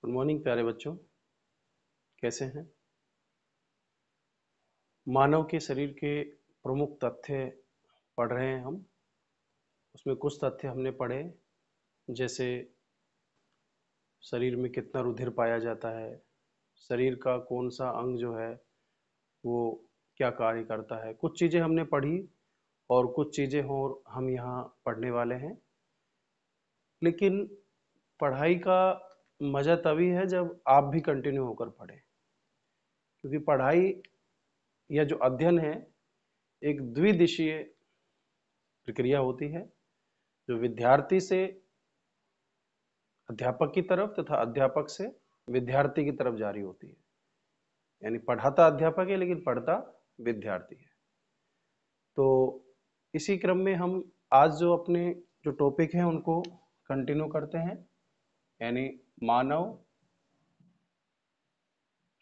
Good morning प्यारे बच्चों, कैसे हैं। मानव के शरीर के प्रमुख तथ्य पढ़ रहे हैं हम। उसमें कुछ तथ्य हमने पढ़े, जैसे शरीर में कितना रुधिर पाया जाता है, शरीर का कौन सा अंग जो है वो क्या कार्य करता है। कुछ चीज़ें हमने पढ़ी और कुछ चीज़ें और हम यहाँ पढ़ने वाले हैं। लेकिन पढ़ाई का मज़ा तभी है जब आप भी कंटिन्यू होकर पढ़ें, क्योंकि पढ़ाई या जो अध्ययन है एक द्विदिशीय प्रक्रिया होती है, जो विद्यार्थी से अध्यापक की तरफ तथा अध्यापक से विद्यार्थी की तरफ जारी होती है। यानी पढ़ाता अध्यापक है लेकिन पढ़ता विद्यार्थी है। तो इसी क्रम में हम आज जो अपने जो टॉपिक हैं उनको कंटिन्यू करते हैं, यानी मानव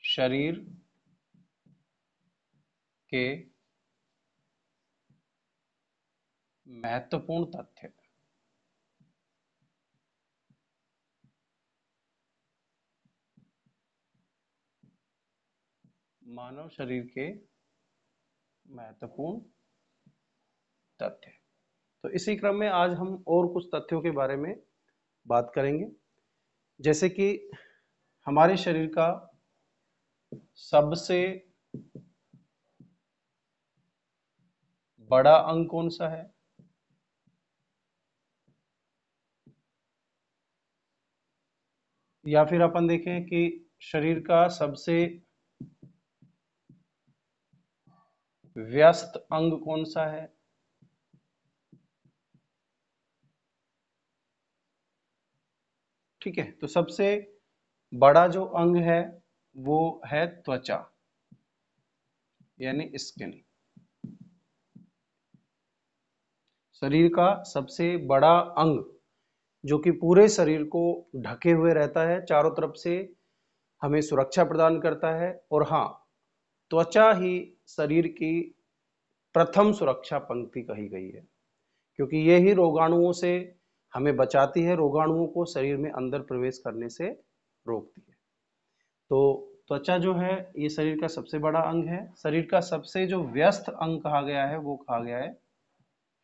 शरीर के महत्वपूर्ण तथ्य। मानव शरीर के महत्वपूर्ण तथ्य। तो इसी क्रम में आज हम और कुछ तथ्यों के बारे में बात करेंगे, जैसे कि हमारे शरीर का सबसे बड़ा अंग कौन सा है, या फिर अपन देखें कि शरीर का सबसे व्यस्त अंग कौन सा है। ठीक है, तो सबसे बड़ा जो अंग है वो है त्वचा, यानी स्किन। शरीर का सबसे बड़ा अंग जो कि पूरे शरीर को ढके हुए रहता है, चारों तरफ से हमें सुरक्षा प्रदान करता है। और हाँ, त्वचा ही शरीर की प्रथम सुरक्षा पंक्ति कही गई है, क्योंकि ये ही रोगाणुओं से हमें बचाती है, रोगाणुओं को शरीर में अंदर प्रवेश करने से रोकती है। तो त्वचा जो है ये शरीर का सबसे बड़ा अंग है। शरीर का सबसे जो व्यस्त अंग कहा गया है वो कहा गया है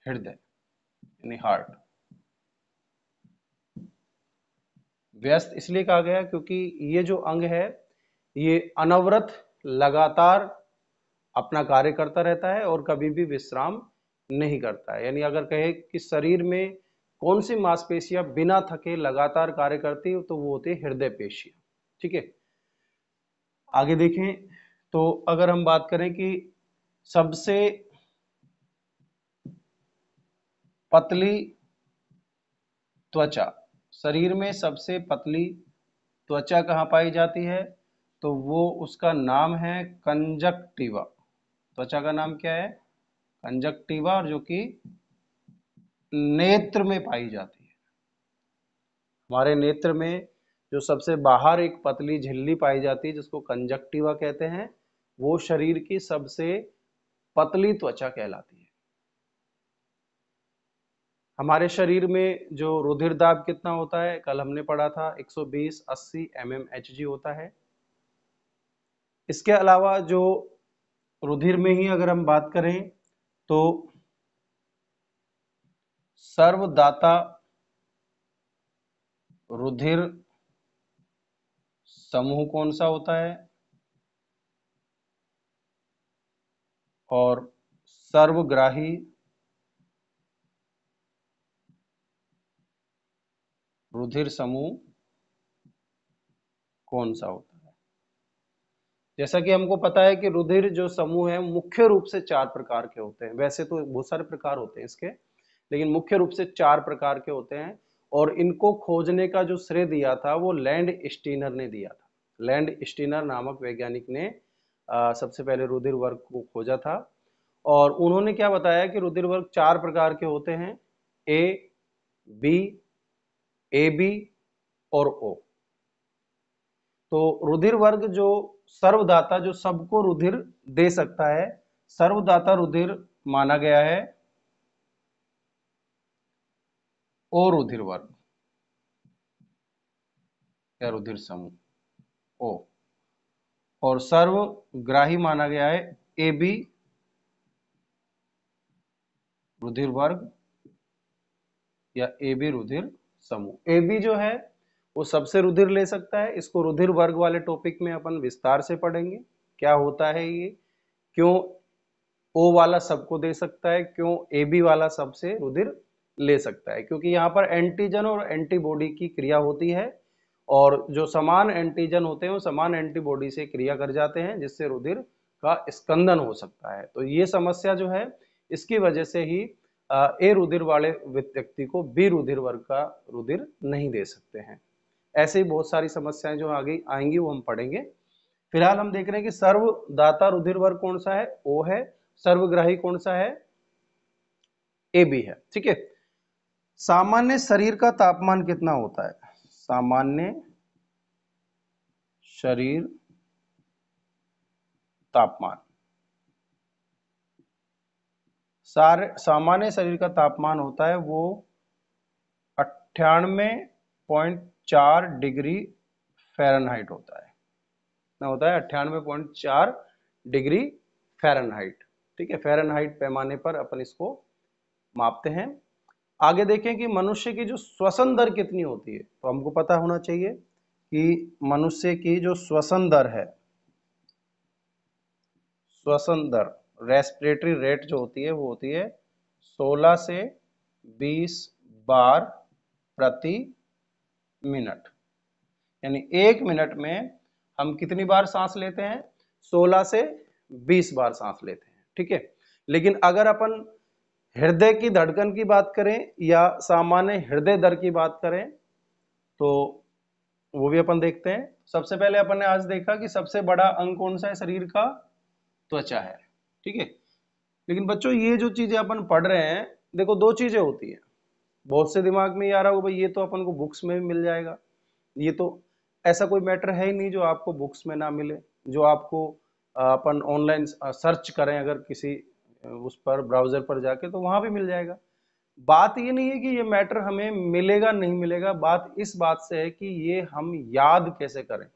हृदय, यानी हार्ट। व्यस्त इसलिए कहा गया क्योंकि ये जो अंग है ये अनवरत लगातार अपना कार्य करता रहता है और कभी भी विश्राम नहीं करता है। यानी अगर कहे कि शरीर में कौन सी मांसपेशियां बिना थके लगातार कार्य करती है तो वो होती है हृदय पेशियां। ठीक है, आगे देखें तो अगर हम बात करें कि सबसे पतली त्वचा, शरीर में सबसे पतली त्वचा कहाँ पाई जाती है, तो वो उसका नाम है कंजक्टिवा। त्वचा का नाम क्या है, कंजक्टिवा, और जो कि नेत्र में पाई जाती है। हमारे नेत्र में जो सबसे बाहर एक पतली झिल्ली पाई जाती है जिसको कंजक्टिवा कहते हैं, वो शरीर की सबसे पतली त्वचा कहलाती है। हमारे शरीर में जो रुधिर दाब कितना होता है, कल हमने पढ़ा था 120/80 mmHg होता है। इसके अलावा जो रुधिर में ही अगर हम बात करें तो सर्वदाता रुधिर समूह कौन सा होता है, और सर्वग्राही रुधिर समूह कौन सा होता है। जैसा कि हमको पता है कि रुधिर जो समूह है मुख्य रूप से 4 प्रकार के होते हैं। वैसे तो बहुत सारे प्रकार होते हैं इसके, लेकिन मुख्य रूप से 4 प्रकार के होते हैं। और इनको खोजने का जो श्रेय दिया था वो लैंड स्टीनर ने दिया था। लैंड स्टीनर नामक वैज्ञानिक ने सबसे पहले रुधिर वर्ग को खोजा था। और उन्होंने क्या बताया कि रुधिर वर्ग 4 प्रकार के होते हैं, ए, बी, ए बी और ओ। तो रुधिर वर्ग जो सर्वदाता, जो सबको रुधिर दे सकता है, सर्वदाता रुधिर माना गया है ओ रुधिर वर्ग। या रुधिर समूह ओ, और सर्वग्राही माना गया है ए बी रुधिर वर्ग या ए बी रुधिर समूह। ए बी जो है वो सबसे रुधिर ले सकता है, इसको रुधिर वर्ग वाले टॉपिक में अपन विस्तार से पढ़ेंगे क्या होता है ये, क्यों ओ वाला सबको दे सकता है, क्यों ए बी वाला सबसे रुधिर ले सकता है, क्योंकि यहाँ पर एंटीजन और एंटीबॉडी की क्रिया होती है और जो समान एंटीजन होते हैं वो समान एंटीबॉडी से क्रिया कर जाते हैं जिससे रुधिर का स्कंदन हो सकता है। तो ये समस्या जो है इसकी वजह से ही ए रुधिर वाले व्यक्ति को बी रुधिर वर्ग का रुधिर नहीं दे सकते हैं। ऐसे ही बहुत सारी समस्याएं जो आगे आएंगी वो हम पढ़ेंगे। फिलहाल हम देख रहे हैं कि सर्वदाता रुधिर वर्ग कौन सा है, ओ है, सर्वग्राही कौन सा है, ए बी है। ठीक है, सामान्य शरीर का तापमान कितना होता है, सामान्य शरीर तापमान, सामान्य शरीर का तापमान होता है वो 98.4 डिग्री फ़ारेनहाइट होता है। कितना होता है, 98.4 डिग्री फ़ारेनहाइट। ठीक है, फ़ारेनहाइट पैमाने पर अपन इसको मापते हैं। आगे देखें कि मनुष्य की जो श्वसन दर कितनी होती है, तो हमको पता होना चाहिए कि मनुष्य की जो श्वसन दर है, श्वसन दर रेस्पिरेटरी रेट जो होती है वो होती है 16 से 20 बार प्रति मिनट। यानी 1 मिनट में हम कितनी बार सांस लेते हैं, 16 से 20 बार सांस लेते हैं। ठीक है, लेकिन अगर अपन हृदय की धड़कन की बात करें या सामान्य हृदय दर की बात करें तो वो भी अपन देखते हैं। सबसे पहले अपन ने आज देखा कि सबसे बड़ा अंग कौन सा है शरीर का, त्वचा है। ठीक है, लेकिन बच्चों ये जो चीजें अपन पढ़ रहे हैं, देखो दो चीजें होती है, बहुत से दिमाग में ये आ रहा होगा भाई ये तो अपन को बुक्स में भी मिल जाएगा, ये तो ऐसा कोई मैटर है ही नहीं जो आपको बुक्स में ना मिले, जो आपको अपन ऑनलाइन सर्च करें अगर किसी उस पर ब्राउजर पर जाके तो वहां भी मिल जाएगा। बात ये नहीं है कि ये मैटर हमें मिलेगा नहीं मिलेगा, बात इस बात से है कि ये हम याद कैसे करें।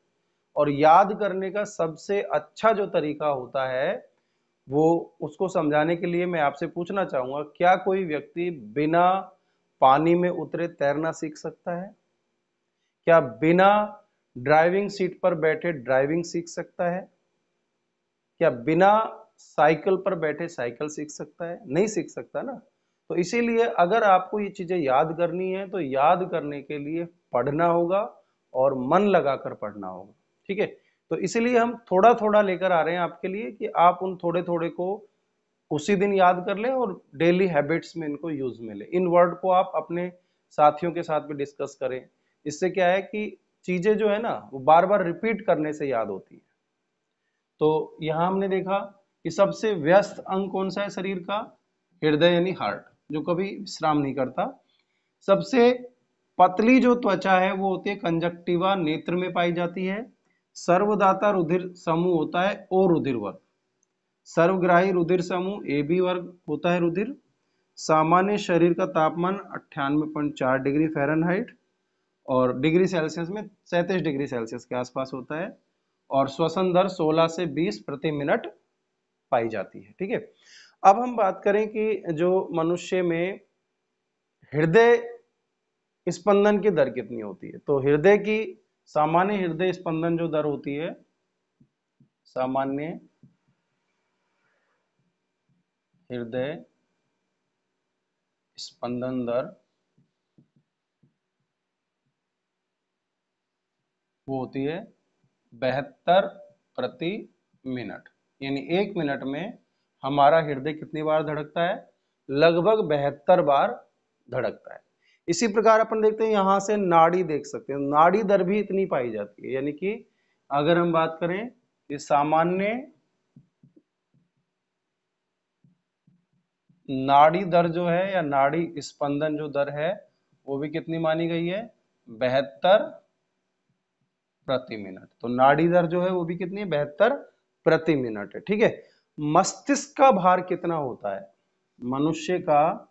और याद करने का सबसे अच्छा जो तरीका होता है वो उसको समझाने के लिए मैं आपसे पूछना चाहूंगा, क्या कोई व्यक्ति बिना पानी में उतरे तैरना सीख सकता है? क्या बिना ड्राइविंग सीट पर बैठे ड्राइविंग सीख सकता है? क्या बिना साइकिल पर बैठे साइकिल सीख सकता है? नहीं सीख सकता ना। तो इसीलिए अगर आपको ये चीजें याद करनी है तो याद करने के लिए पढ़ना होगा और मन लगाकर पढ़ना होगा। ठीक है, तो इसीलिए हम थोड़ा थोड़ा लेकर आ रहे हैं आपके लिए कि आप उन थोड़े थोड़े को उसी दिन याद कर लें और डेली हैबिट्स में इनको यूज में लें। इन वर्ड को आप अपने साथियों के साथ भी डिस्कस करें, इससे क्या है कि चीजें जो है ना वो बार बार रिपीट करने से याद होती है। तो यहां हमने देखा कि सबसे व्यस्त अंग कौन सा है शरीर का, हृदय यानी हार्ट, जो कभी विश्राम नहीं करता। सबसे पतली जो त्वचा है वो होती है कंजक्टिवा, नेत्र में पाई जाती है। सर्वदाता रुधिर समूह होता है ओ रुधिर वर्ग। सर्वग्राही रुधिर समूह ए बी वर्ग होता है रुधिर। सामान्य शरीर का तापमान 98.4 डिग्री फ़ारेनहाइट और डिग्री सेल्सियस में 37 डिग्री सेल्सियस के आसपास होता है। और श्वसन दर 16 से 20 प्रति मिनट पाई जाती है। ठीक है, अब हम बात करें कि जो मनुष्य में हृदय स्पंदन की दर कितनी होती है, तो हृदय की सामान्य हृदय स्पंदन जो दर होती है, सामान्य हृदय स्पंदन दर वो होती है 72 प्रति मिनट। यानी 1 मिनट में हमारा हृदय कितनी बार धड़कता है, लगभग 72 बार धड़कता है। इसी प्रकार अपन देखते हैं यहां से नाड़ी देख सकते हैं, नाड़ी दर भी इतनी पाई जाती है। यानी कि अगर हम बात करें कि सामान्य नाड़ी दर जो है या नाड़ी स्पंदन जो दर है वो भी कितनी मानी गई है, 72 प्रति मिनट। तो नाड़ी दर जो है वो भी कितनी है, 72 प्रति मिनट है। ठीक है, मस्तिष्क का भार कितना होता है, मनुष्य का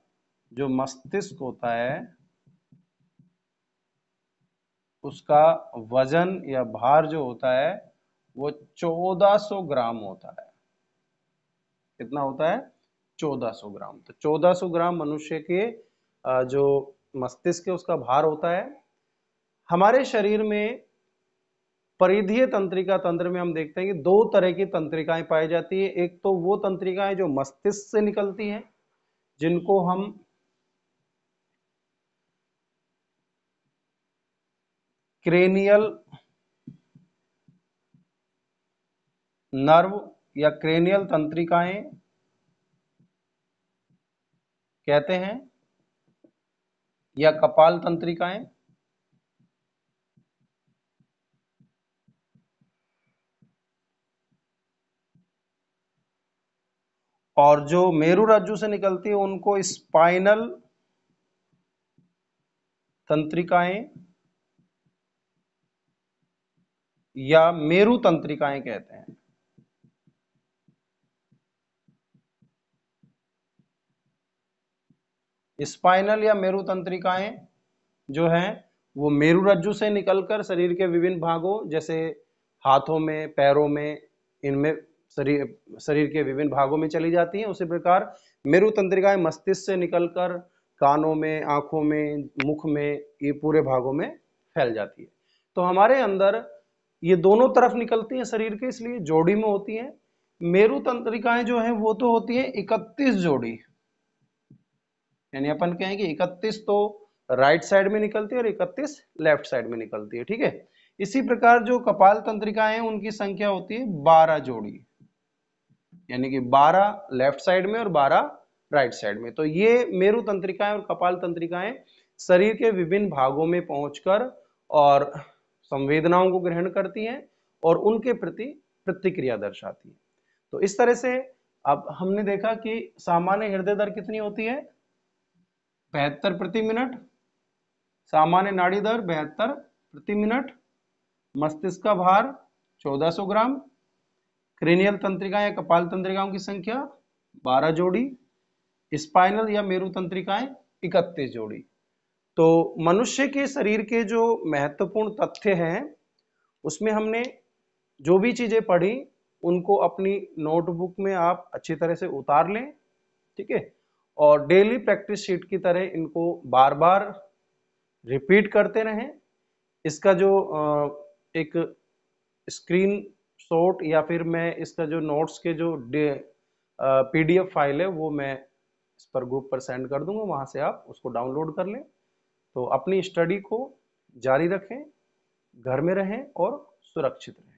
जो मस्तिष्क होता है उसका वजन या भार जो होता है वो 1400 ग्राम होता है। कितना होता है? 1400 ग्राम। तो 1400 ग्राम मनुष्य के जो मस्तिष्क है उसका भार होता है। हमारे शरीर में परिधीय तंत्रिका तंत्र में हम देखते हैं कि दो तरह की तंत्रिकाएं पाई जाती है। एक तो वो तंत्रिकाएं जो मस्तिष्क से निकलती हैं, जिनको हम क्रेनियल नर्व या क्रेनियल तंत्रिकाएं कहते हैं, या कपाल तंत्रिकाएं। और जो मेरु रज्जु से निकलती है उनको स्पाइनल तंत्रिकाएं या मेरु तंत्रिकाएं कहते हैं। स्पाइनल या मेरु तंत्रिकाएं जो हैं वो मेरु रज्जु से निकलकर शरीर के विभिन्न भागों जैसे हाथों में, पैरों में, इनमें शरीर के विभिन्न भागों में चली जाती हैं। उसी प्रकार मेरु तंत्रिकाएं मस्तिष्क से निकलकर कानों में, आंखों में, मुख में, ये पूरे भागों में फैल जाती है। तो हमारे अंदर ये दोनों तरफ निकलती हैं शरीर के, इसलिए जोड़ी में होती हैं। मेरु तंत्रिकाएं जो है वो तो होती है 31 जोड़ी, यानी अपन कहेंगे 31 तो राइट साइड में निकलती है और 31 लेफ्ट साइड में निकलती है। ठीक है। इसी प्रकार जो कपाल तंत्रिकाएं हैं उनकी संख्या होती है 12 जोड़ी, यानी कि 12 लेफ्ट साइड में और 12 राइट साइड में। तो ये मेरु तंत्रिकाएं और कपाल तंत्रिकाएं शरीर के विभिन्न भागों में पहुंचकर और संवेदनाओं को ग्रहण करती हैं और उनके प्रति प्रतिक्रिया दर्शाती है। तो इस तरह से अब हमने देखा कि सामान्य हृदय दर कितनी होती है? 72 प्रति मिनट। सामान्य नाड़ी दर 72 प्रति मिनट। मस्तिष्क का भार 1400 ग्राम। क्रेनियल तंत्रिकाएं या कपाल तंत्रिकाओं की संख्या 12 जोड़ी। स्पाइनल या मेरु तंत्रिकाएं 31 जोड़ी। तो मनुष्य के शरीर के जो महत्वपूर्ण तथ्य हैं उसमें हमने जो भी चीजें पढ़ी उनको अपनी नोटबुक में आप अच्छी तरह से उतार लें। ठीक है। और डेली प्रैक्टिस शीट की तरह इनको बार बार रिपीट करते रहें। इसका जो एक स्क्रीन शॉट या फिर मैं इसका जो नोट्स के जो पीडीएफ फाइल है वो मैं इस पर ग्रुप पर सेंड कर दूंगा, वहां से आप उसको डाउनलोड कर लें। तो अपनी स्टडी को जारी रखें, घर में रहें और सुरक्षित रहें।